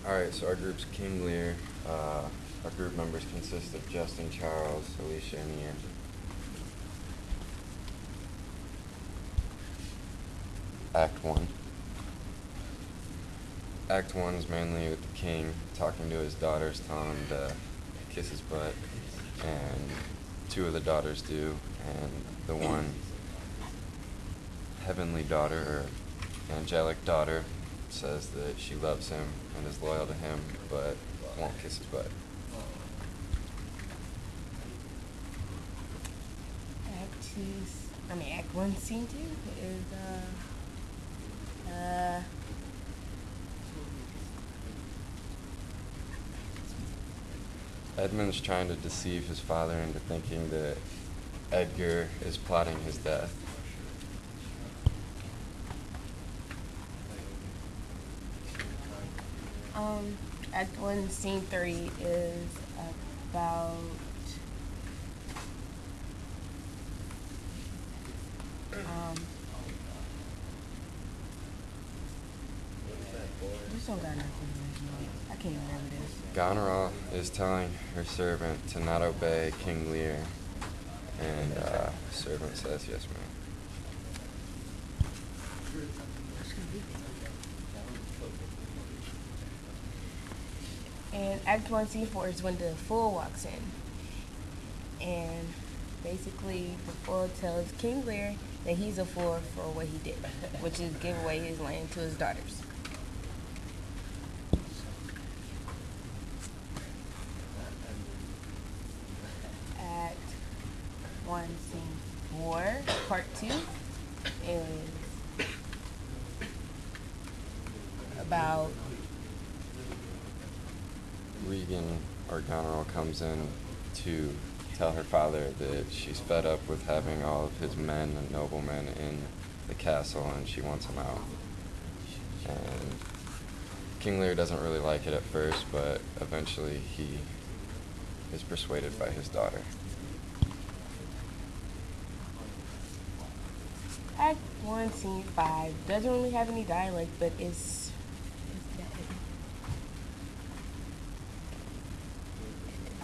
Alright, so our group's King Lear. Our group members consist of Justin, Charles, Alicia, and Ian. Act 1. Act 1 is mainly with the king talking to his daughters, telling him to kiss his butt. And two of the daughters do, and the one heavenly daughter, or angelic daughter, says that she loves him and is loyal to him, but won't kiss his butt. Act 1, Scene 2 is, Edmund's trying to deceive his father into thinking that Edgar is plotting his death. Act 1, Scene 3 is about, this don't got nothing to do with it. I can't remember this. Goneril is telling her servant to not obey King Lear, and servant says, "Yes, ma'am." And Act 1, Scene 4 is when the fool walks in. And basically, the fool tells King Lear that he's a fool for what he did, which is give away his land to his daughters. Act 1, Scene 4, Part 2 is about Regan, or Goneril, comes in to tell her father that she's fed up with having all of his men and noblemen in the castle, and she wants him out. And King Lear doesn't really like it at first, but eventually he is persuaded by his daughter. Act 1, Scene 5 doesn't really have any dialect, but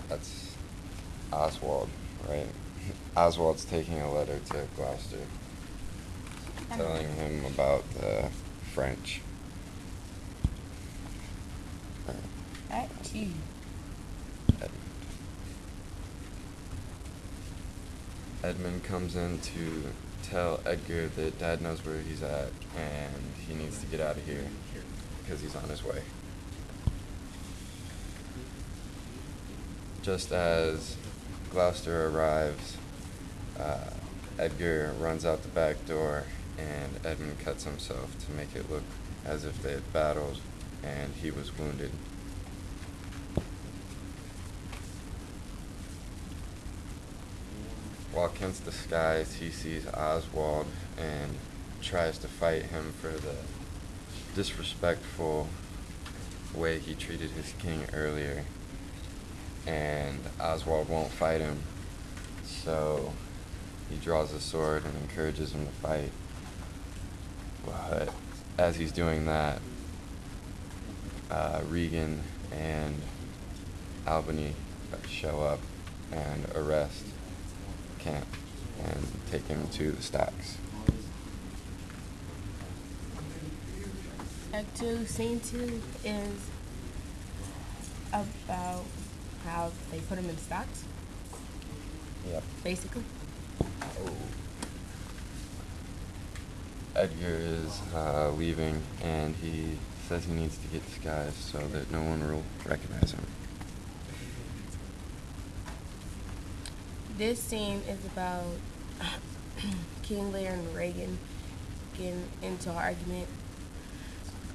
That's Oswald, right? Oswald's taking a letter to Gloucester, telling him about the French. Act 2. Edmund comes in to tell Edgar that Dad knows where he's at and he needs to get out of here because he's on his way. Just as Gloucester arrives, Edgar runs out the back door and Edmund cuts himself to make it look as if they had battled and he was wounded. While Kent's disguised, he sees Oswald and tries to fight him for the disrespectful way he treated his king earlier. And Oswald won't fight him, so he draws a sword and encourages him to fight. But as he's doing that, Regan and Albany show up and arrest Kent and take him to the stacks. Act 2, Scene 2 is about how they put him in stocks, Yep. basically. Edgar is leaving, and he says he needs to get disguised so that no one will recognize him. This scene is about King Lear and Reagan getting into an argument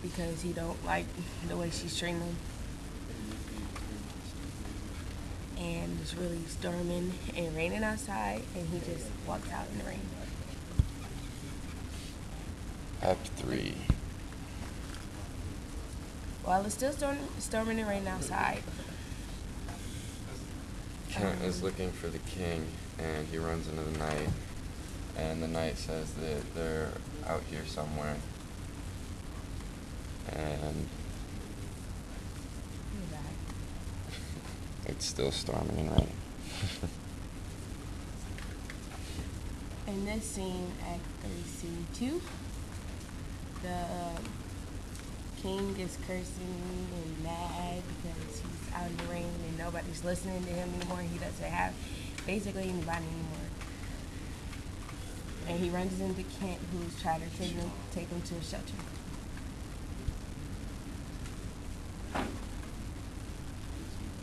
because he don't like the way she's treating him. And it's really storming and raining outside, and he just walks out in the rain. Act 3. While it's still storming and raining outside, Kent is looking for the king, and he runs into the knight, and the knight says that they're out here somewhere. And it's still storming and raining. In this scene, Act 32, the king is cursing and mad because he's out in the rain and nobody's listening to him anymore. He doesn't have basically anybody anymore. And he runs into Kent, who's trying to take him to a shelter.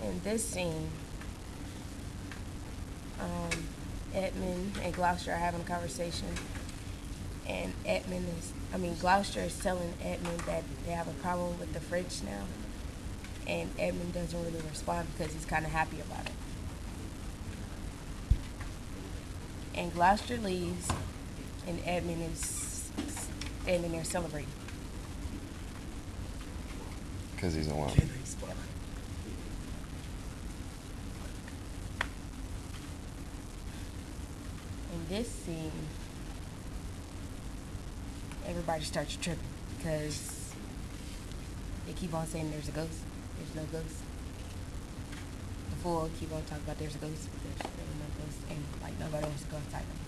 In this scene, Edmund and Gloucester are having a conversation, and Gloucester is telling Edmund that they have a problem with the fridge now, and Edmund doesn't really respond because he's kind of happy about it. And Gloucester leaves, and Edmund is standing there celebrating. Because he's alone. In this scene, everybody starts tripping because they keep on saying there's a ghost. There's no ghost. The fool keep on talking about there's a ghost, but there's really no ghost, and like nobody wants to go outside them.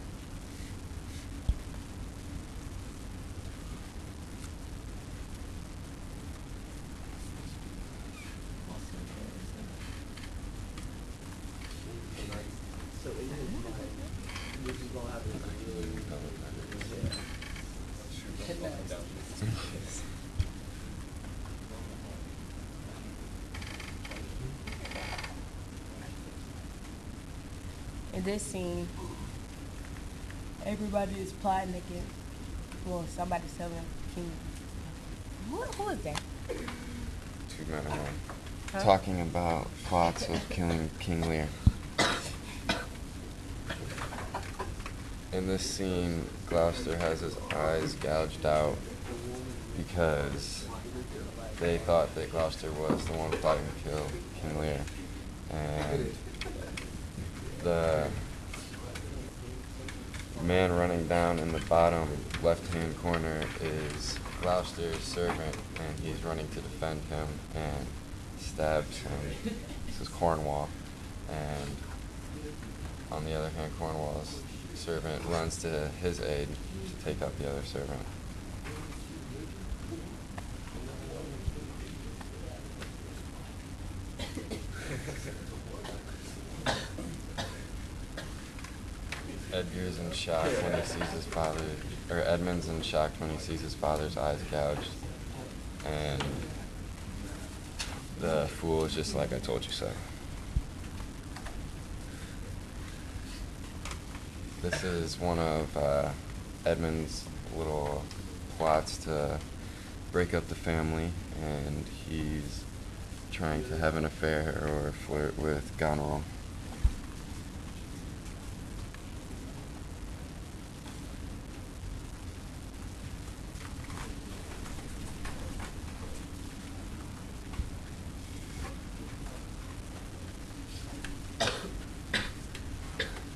So in his mind, this is gonna happen. In this scene, everybody is plotting against. Well, somebody's telling King. Who is that? Two men and one. Huh? Talking about plots of killing King Lear. In this scene, Gloucester has his eyes gouged out because they thought that Gloucester was the one plotting to kill King Lear. And the man running down in the bottom left-hand corner is Gloucester's servant, and he's running to defend him and stabs him. This is Cornwall. And on the other hand, Cornwall's servant runs to his aid to take out the other servant. Edgar's in shock when he sees his father, or Edmund's in shock when he sees his father's eyes gouged. And the fool is just like, I told you so. This is one of Edmund's little plots to break up the family, and he's trying to have an affair or flirt with Goneril.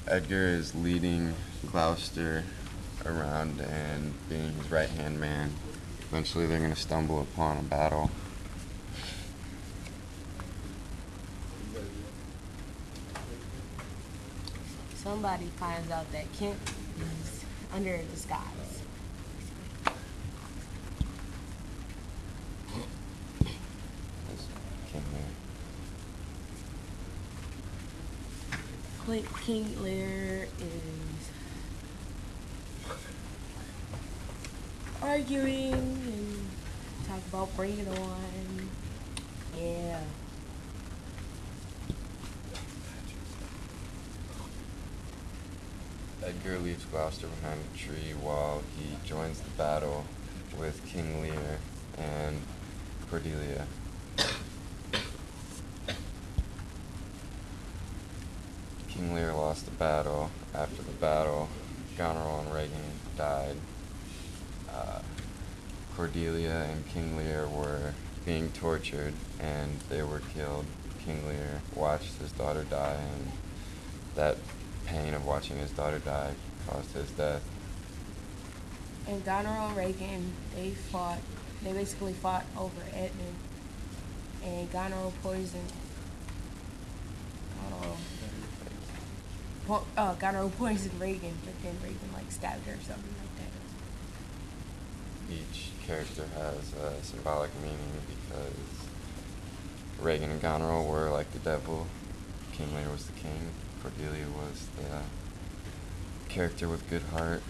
Edgar is leading Gloucester around and being his right-hand man. Eventually they're going to stumble upon a battle. Somebody finds out that Kent is under a disguise. That's King Lear. King Lear is arguing and talk about bring it on. Yeah. Edgar leaves Gloucester behind a tree while he joins the battle with King Lear and Cordelia. King Lear lost the battle. After the battle, Goneril and Regan died. Cordelia and King Lear were being tortured, and they were killed. King Lear watched his daughter die, and that pain of watching his daughter die caused his death. And Goneril and Regan, they basically fought over Edmund, and Goneril poisoned Goneril points at Reagan, but then Reagan like stabbed her or something like that. Each character has a symbolic meaning because Reagan and Goneril were like the devil, King Lear was the king, Cordelia was the character with good heart,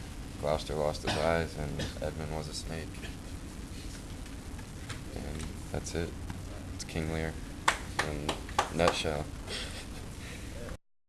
Gloucester lost his eyes, and Edmund was a snake. And that's it. It's King Lear in a nutshell.